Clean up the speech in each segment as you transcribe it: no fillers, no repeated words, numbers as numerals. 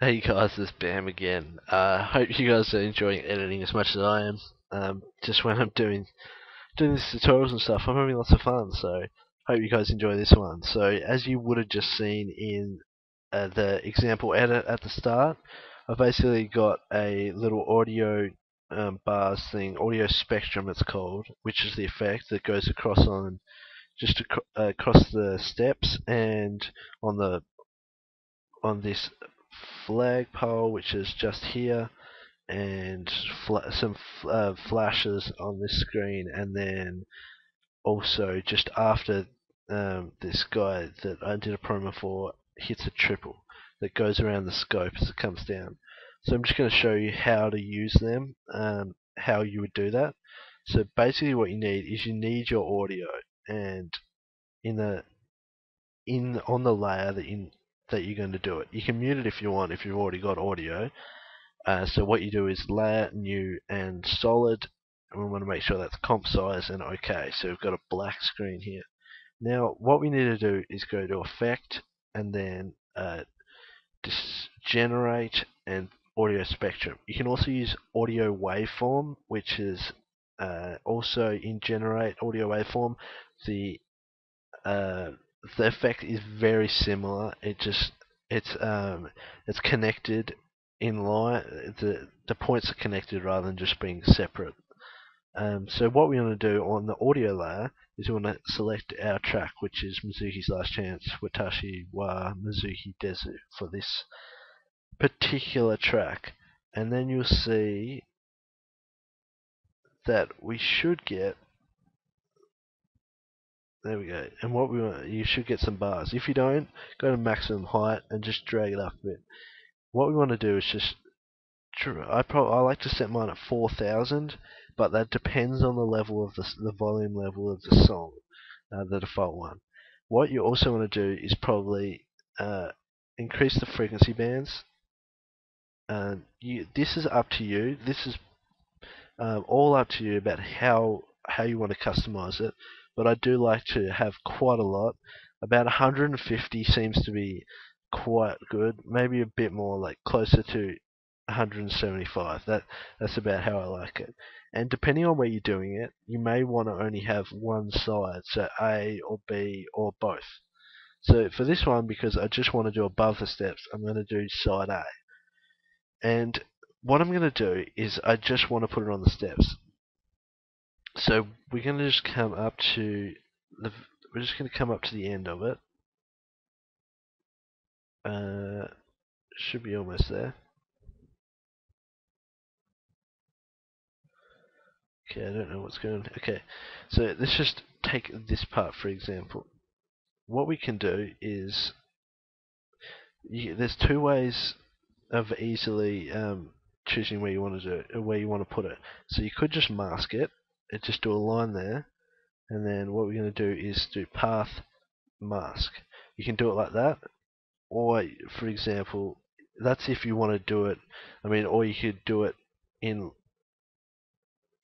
Hey guys, this is Bam again. Hope you guys are enjoying editing as much as I am. Just when I'm doing these tutorials and stuff, I'm having lots of fun. So hope you guys enjoy this one. So as you would have just seen in the example edit at the start, I've basically got a little audio bars thing, audio spectrum it's called, which is the effect that goes across on across the steps and on the on this flagpole, which is just here, and some flashes on this screen, and then also just after this guy that I did a promo for hits a triple that goes around the scope as it comes down. So I'm just going to show you how to use them, how you would do that. So basically what you need is you need your audio, and in the in on the layer that you're going to do it. You can mute it if you want, if you've already got audio. So what you do is layer, new, and solid, and we want to make sure that's comp size and OK. So we've got a black screen here. Now what we need to do is go to Effect and then Generate and Audio Spectrum. You can also use Audio Waveform, which is also in Generate Audio Waveform. The uh, the effect is very similar. It's connected in line. The points are connected rather than just being separate. So what we want to do on the audio layer is we want to select our track, which is Mizuki's Last Chance, Watashi wa Mizuki Desu, for this particular track, and then you'll see that we should get. There we go. And what we want, you should get some bars. If you don't, go to maximum height and just drag it up a bit. What we want to do is just, I like to set mine at 4,000, but that depends on the level of the volume level of the song, the default one. What you also want to do is probably increase the frequency bands. This is up to you. This is all up to you about how you want to customize it, but I do like to have quite a lot. About 150 seems to be quite good, maybe a bit more, like closer to 175. That's about how I like it. And depending on where you're doing it, you may want to only have one side, so A or B or both. So for this one, because I just want to do above the steps, I'm going to do side A. And what I'm going to do is I just want to put it on the steps. So we're going to just come up to the end of it. Should be almost there. Okay, I don't know what's going on. Okay, so let's just take this part for example. What we can do is there's two ways of easily choosing where you want to do it, where you want to put it. So you could just mask it and just do a line there, and then what we're going to do is do path mask. You can do it like that, or for example, that's if you want to do it. I mean, or you could do it in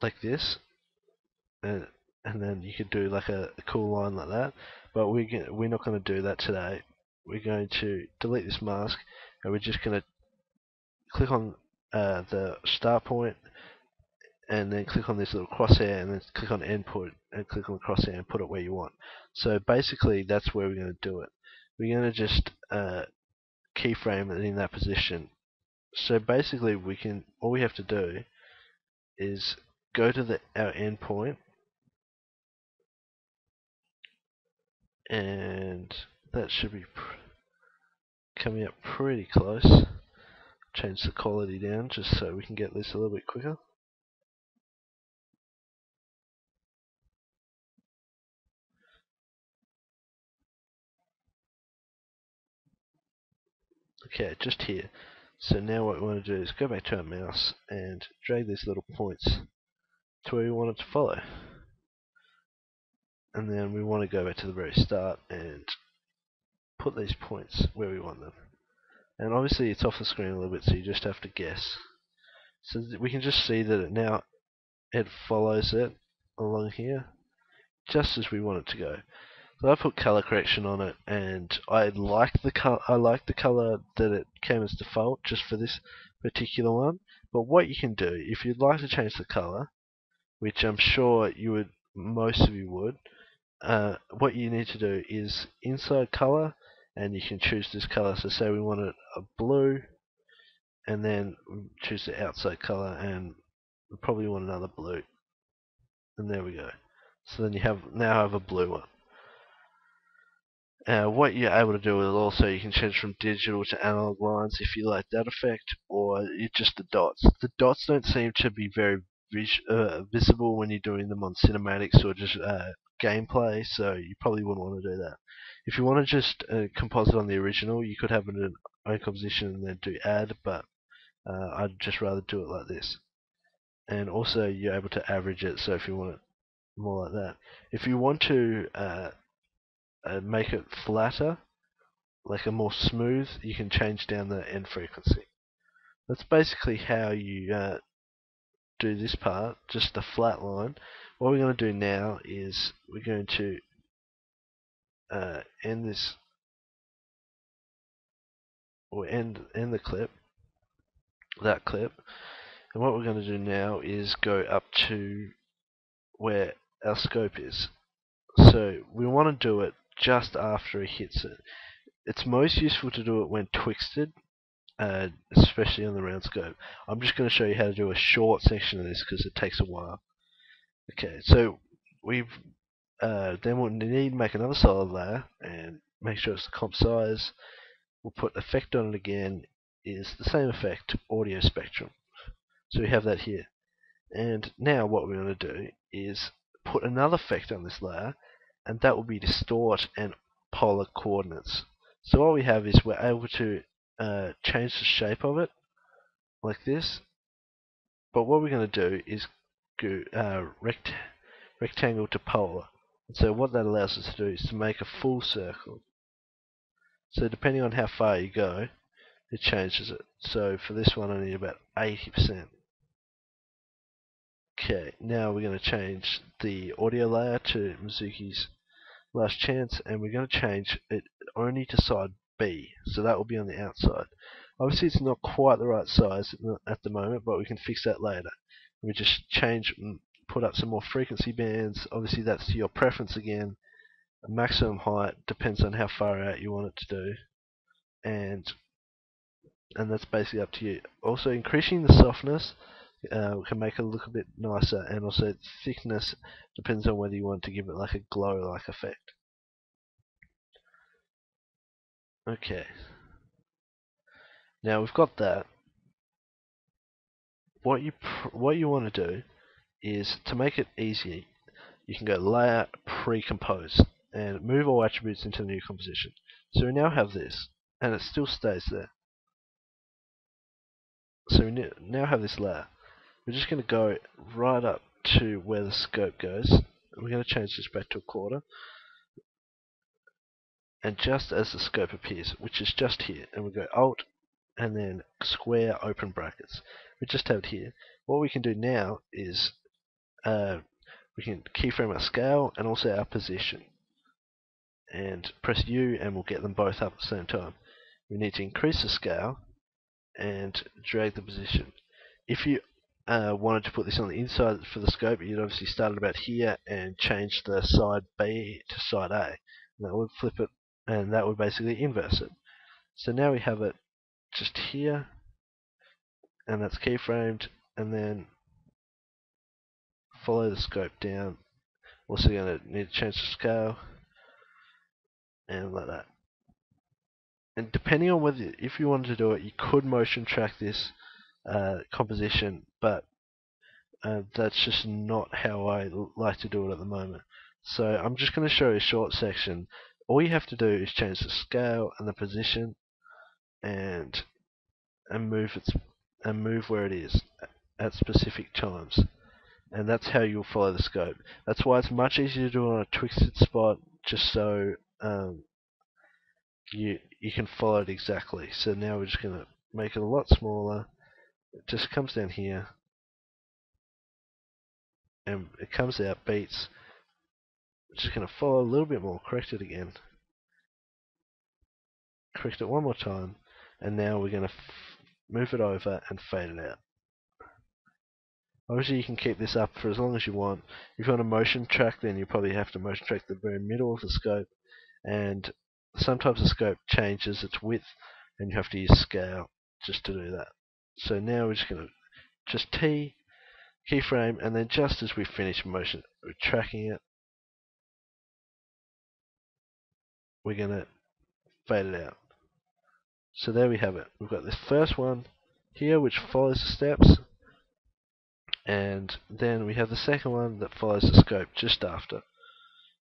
like this, and then you could do like a cool line like that. But we're not going to do that today. We're going to delete this mask, and we're just going to click on the start point, and then click on this little crosshair, and then click on input, and click on the crosshair, and put it where you want. So basically, that's where we're going to do it. We're going to just keyframe it in that position. So basically, all we have to do is go to our endpoint, and that should be coming up pretty close. Change the quality down just so we can get this a little bit quicker. Okay, just here. So now what we want to do is go back to our mouse and drag these little points to where we want it to follow. And then we want to go back to the very start and put these points where we want them. And obviously it's off the screen a little bit, so you just have to guess. So we can just see that it follows it along here, just as we want it to go. So I put color correction on it, and I like the color that it came as default just for this particular one. But what you can do, if you'd like to change the color, which I'm sure you would, most of you would, what you need to do is inside color, and you can choose this color. So say we want it a blue, and then choose the outside color, and we probably want another blue, and there we go. So then you now have a blue one. What you're able to do is also you can change from digital to analog lines if you like that effect, or just the dots. The dots don't seem to be very visible when you're doing them on cinematics or just gameplay, so you probably wouldn't want to do that. If you want to just composite on the original, you could have it in an own composition and then do add, but I'd just rather do it like this. And also you're able to average it, so if you want it more like that. If you want to make it flatter, like a more smooth, you can change down the end frequency. That's basically how you do this part, just the flat line. What we're going to do now is we're going to end this, or end the clip, that clip. And what we're going to do now is go up to where our scope is. So we want to do it just after it hits it. It's most useful to do it when twisted, especially on the round scope. I'm just going to show you how to do a short section of this because it takes a while. Okay, so then we'll need to make another solid layer and make sure it's the comp size. We'll put effect on it again, is the same effect, audio spectrum. So we have that here. And now what we're going to do is put another effect on this layer, and that will be distort and polar coordinates. So what we have is we're able to change the shape of it like this, but what we're going to do is go rectangle to polar. And so what that allows us to do is to make a full circle. So depending on how far you go, it changes it. So for this one I need about 80%. Okay, now we're going to change the audio layer to Mizuki's Last Chance, and we're going to change it only to side B, so that will be on the outside. Obviously it's not quite the right size at the moment, but we can fix that later. We just change, put up some more frequency bands. Obviously that's to your preference again. Maximum height depends on how far out you want it to do, and that's basically up to you. Also increasing the softness can make it look a bit nicer, and also thickness depends on whether you want to give it like a glow-like effect. Okay, now we've got that. What you want to do is, to make it easy, you can go layer pre-compose and move all attributes into the new composition. So we now have this, and it still stays there. So we now have this layer. We're just going to go right up to where the scope goes. We're going to change this back to a quarter. And just as the scope appears, which is just here, and we go Alt and then square open brackets. We just have it here. What we can do now is we can keyframe our scale and also our position. And press U and we'll get them both up at the same time. We need to increase the scale and drag the position. If you wanted to put this on the inside for the scope, you'd obviously start about here and change the side B to side A. And that would flip it, and that would basically inverse it. So now we have it just here, and that's keyframed, and then follow the scope down. Also going to need to change the scale, and like that. And depending on whether, if you wanted to do it, you could motion track this composition, but that's just not how I like to do it at the moment. So I'm just going to show you a short section. All you have to do is change the scale and the position, and move where it is at specific times. And that's how you'll follow the scope. That's why it's much easier to do it on a twisted spot, just so you can follow it exactly. So now we're just going to make it a lot smaller. It just comes down here, and it comes out, beats, just going to follow a little bit more, correct it again, correct it one more time, and now we're going to move it over and fade it out. Obviously you can keep this up for as long as you want. If you want a motion track, then you probably have to motion track the very middle of the scope, and sometimes the scope changes its width and you have to use scale just to do that. So now we're just going to just T, keyframe, and then just as we finish motion tracking it, we're going to fade it out. So there we have it. We've got this first one here which follows the steps, and then we have the second one that follows the scope just after.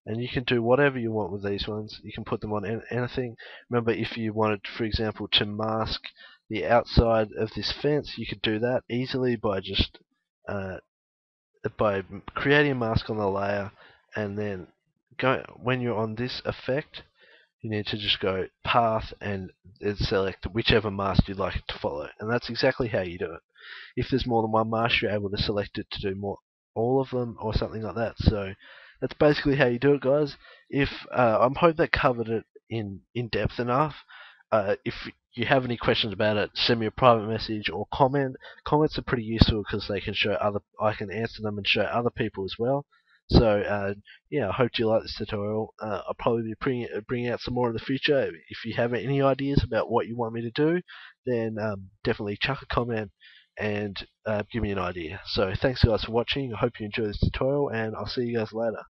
And you can do whatever you want with these ones. You can put them on anything. Remember, if you wanted, for example, to mask the outside of this fence, you could do that easily by just by creating a mask on the layer, and then when you're on this effect, you need to just go path and select whichever mask you'd like it to follow. And that's exactly how you do it. If there's more than one mask, you're able to select it to do all of them or something like that. So that's basically how you do it, guys. If I hope that covered it in depth enough. If you have any questions about it, send me a private message or comment. Comments are pretty useful because they can show I can answer them and show other people as well. So yeah, I hope you like this tutorial. I'll probably be bringing out some more in the future. If you have any ideas about what you want me to do, then definitely chuck a comment and give me an idea. So thanks guys for watching. I hope you enjoyed this tutorial, and I'll see you guys later.